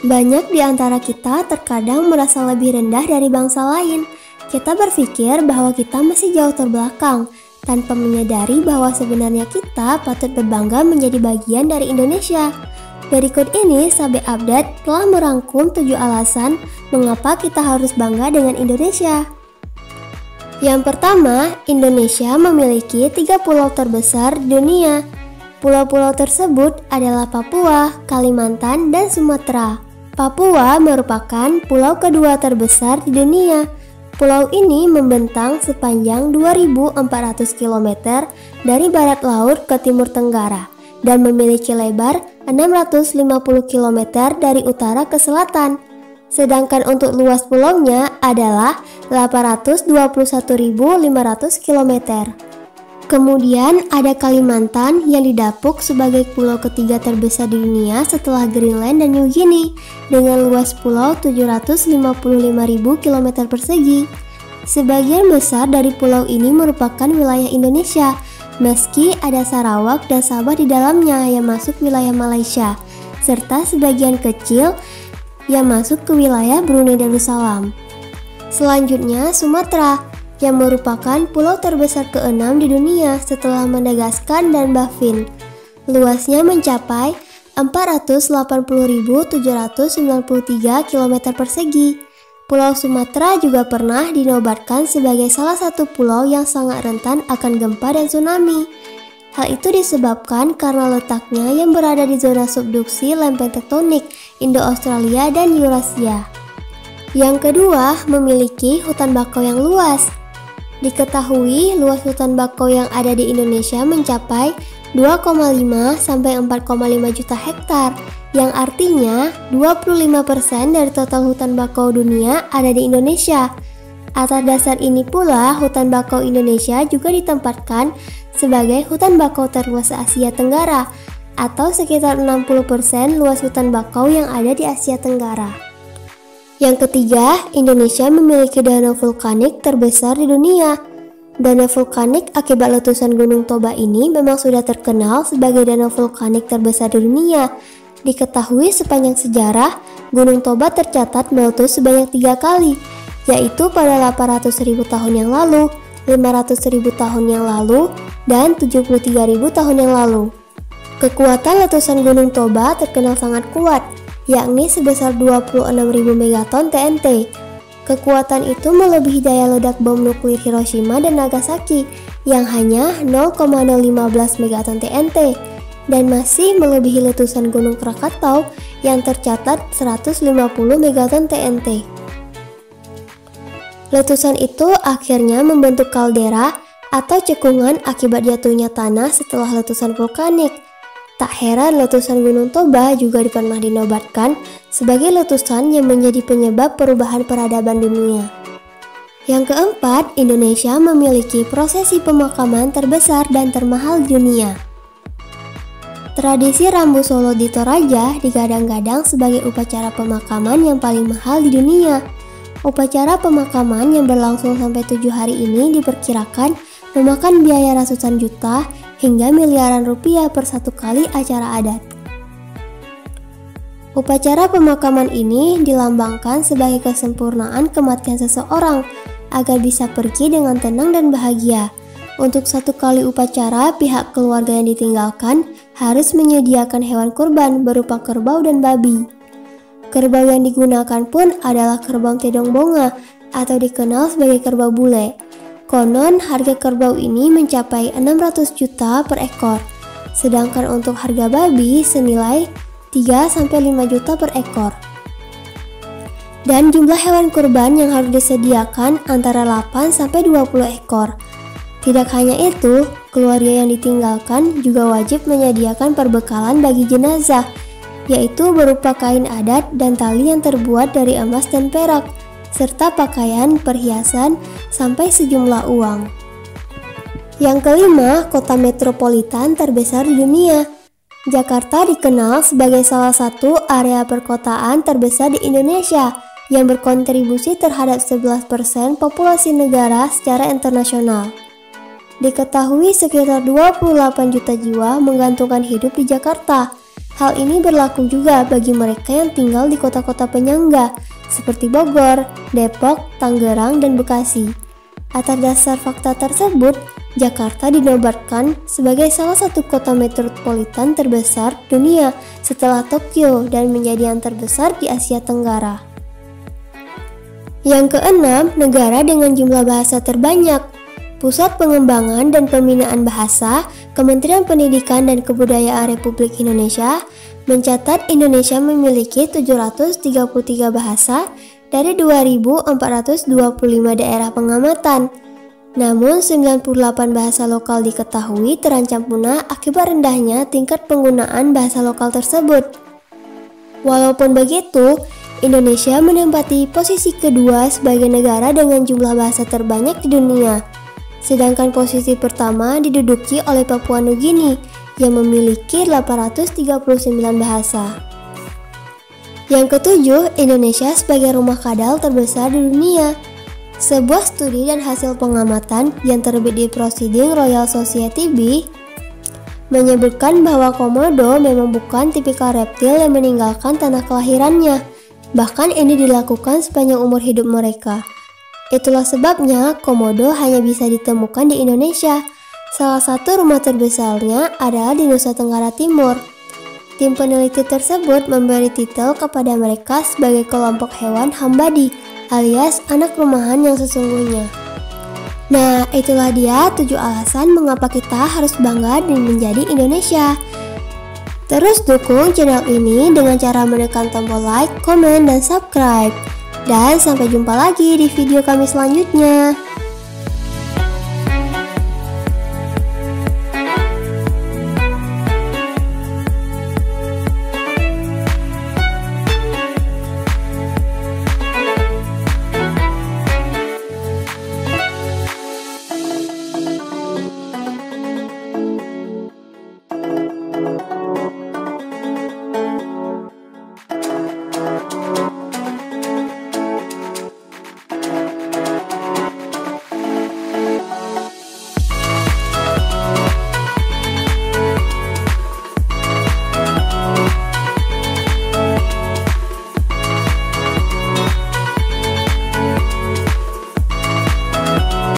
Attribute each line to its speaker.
Speaker 1: Banyak di antara kita terkadang merasa lebih rendah dari bangsa lain. Kita berpikir bahwa kita masih jauh terbelakang, tanpa menyadari bahwa sebenarnya kita patut berbangga menjadi bagian dari Indonesia. Berikut ini Sabe Update telah merangkum 7 alasan mengapa kita harus bangga dengan Indonesia. Yang pertama, Indonesia memiliki 3 pulau terbesar di dunia. Pulau-pulau tersebut adalah Papua, Kalimantan, dan Sumatera. Papua merupakan pulau kedua terbesar di dunia. Pulau ini membentang sepanjang 2.400 km dari barat laut ke timur tenggara dan memiliki lebar 650 km dari utara ke selatan. Sedangkan untuk luas pulaunya adalah 821.500 km. Kemudian ada Kalimantan yang didapuk sebagai pulau ketiga terbesar di dunia setelah Greenland dan New Guinea dengan luas pulau 755.000 km persegi. Sebagian besar dari pulau ini merupakan wilayah Indonesia, meski ada Sarawak dan Sabah di dalamnya yang masuk wilayah Malaysia, serta sebagian kecil yang masuk ke wilayah Brunei Darussalam. Selanjutnya Sumatera, yang merupakan pulau terbesar ke-6 di dunia setelah Madagaskar dan Baffin. Luasnya mencapai 480.793 km persegi. Pulau Sumatera juga pernah dinobatkan sebagai salah satu pulau yang sangat rentan akan gempa dan tsunami. Hal itu disebabkan karena letaknya yang berada di zona subduksi lempeng tektonik Indo-Australia dan Eurasia. Yang kedua, memiliki hutan bakau yang luas. Diketahui luas hutan bakau yang ada di Indonesia mencapai 2,5 sampai 4,5 juta hektar, yang artinya 25% dari total hutan bakau dunia ada di Indonesia. Atas dasar ini pula, hutan bakau Indonesia juga ditempatkan sebagai hutan bakau terluas Asia Tenggara, atau sekitar 60% luas hutan bakau yang ada di Asia Tenggara. Yang ketiga, Indonesia memiliki danau vulkanik terbesar di dunia. Danau vulkanik akibat letusan Gunung Toba ini memang sudah terkenal sebagai danau vulkanik terbesar di dunia. Diketahui sepanjang sejarah, Gunung Toba tercatat meletus sebanyak 3 kali, yaitu pada 800.000 tahun yang lalu, 500.000 tahun yang lalu, dan 73.000 tahun yang lalu. Kekuatan letusan Gunung Toba terkenal sangat kuat, yakni sebesar 26.000 megaton TNT. Kekuatan itu melebihi daya ledak bom nuklir Hiroshima dan Nagasaki yang hanya 0,015 megaton TNT dan masih melebihi letusan Gunung Krakatau yang tercatat 150 megaton TNT. Letusan itu akhirnya membentuk kaldera atau cekungan akibat jatuhnya tanah setelah letusan vulkanik. Tak heran letusan Gunung Toba juga pernah dinobatkan sebagai letusan yang menjadi penyebab perubahan peradaban dunia. Yang keempat, Indonesia memiliki prosesi pemakaman terbesar dan termahal di dunia. Tradisi Rambu Solo di Toraja digadang-gadang sebagai upacara pemakaman yang paling mahal di dunia. Upacara pemakaman yang berlangsung sampai 7 hari ini diperkirakan memakan biaya ratusan juta hingga miliaran rupiah per satu kali acara adat. Upacara pemakaman ini dilambangkan sebagai kesempurnaan kematian seseorang agar bisa pergi dengan tenang dan bahagia. Untuk satu kali upacara, pihak keluarga yang ditinggalkan harus menyediakan hewan kurban berupa kerbau dan babi. Kerbau yang digunakan pun adalah kerbau Kedong Bonga atau dikenal sebagai kerbau bule. Konon harga kerbau ini mencapai 600 juta per ekor, sedangkan untuk harga babi senilai 3-5 juta per ekor. Dan jumlah hewan kurban yang harus disediakan antara 8-20 ekor. Tidak hanya itu, keluarga yang ditinggalkan juga wajib menyediakan perbekalan bagi jenazah, yaitu berupa kain adat dan tali yang terbuat dari emas dan perak, serta pakaian, perhiasan, sampai sejumlah uang. Yang kelima, kota metropolitan terbesar di dunia. Jakarta dikenal sebagai salah satu area perkotaan terbesar di Indonesia yang berkontribusi terhadap 11% populasi negara secara internasional. Diketahui sekitar 28 juta jiwa menggantungkan hidup di Jakarta. Hal ini berlaku juga bagi mereka yang tinggal di kota-kota penyangga seperti Bogor, Depok, Tangerang, dan Bekasi. Atas dasar fakta tersebut, Jakarta dinobatkan sebagai salah satu kota metropolitan terbesar dunia setelah Tokyo dan menjadi yang terbesar di Asia Tenggara. Yang keenam, negara dengan jumlah bahasa terbanyak. Pusat Pengembangan dan Pembinaan Bahasa, Kementerian Pendidikan dan Kebudayaan Republik Indonesia mencatat Indonesia memiliki 733 bahasa dari 2.425 daerah pengamatan. Namun, 98 bahasa lokal diketahui terancam punah akibat rendahnya tingkat penggunaan bahasa lokal tersebut. Walaupun begitu, Indonesia menempati posisi kedua sebagai negara dengan jumlah bahasa terbanyak di dunia. Sedangkan posisi pertama diduduki oleh Papua Nugini yang memiliki 839 bahasa. Yang ketujuh, Indonesia sebagai rumah kadal terbesar di dunia. Sebuah studi dan hasil pengamatan yang terbit di Proceedings Royal Society B menyebutkan bahwa komodo memang bukan tipikal reptil yang meninggalkan tanah kelahirannya. Bahkan ini dilakukan sepanjang umur hidup mereka. Itulah sebabnya komodo hanya bisa ditemukan di Indonesia. Salah satu rumah terbesarnya adalah di Nusa Tenggara Timur. Tim peneliti tersebut memberi titel kepada mereka sebagai kelompok hewan hambadi alias anak rumahan yang sesungguhnya. Nah, itulah dia 7 alasan mengapa kita harus bangga dan menjadi Indonesia. Terus dukung channel ini dengan cara menekan tombol like, komen, dan subscribe. Dan sampai jumpa lagi di video kami selanjutnya.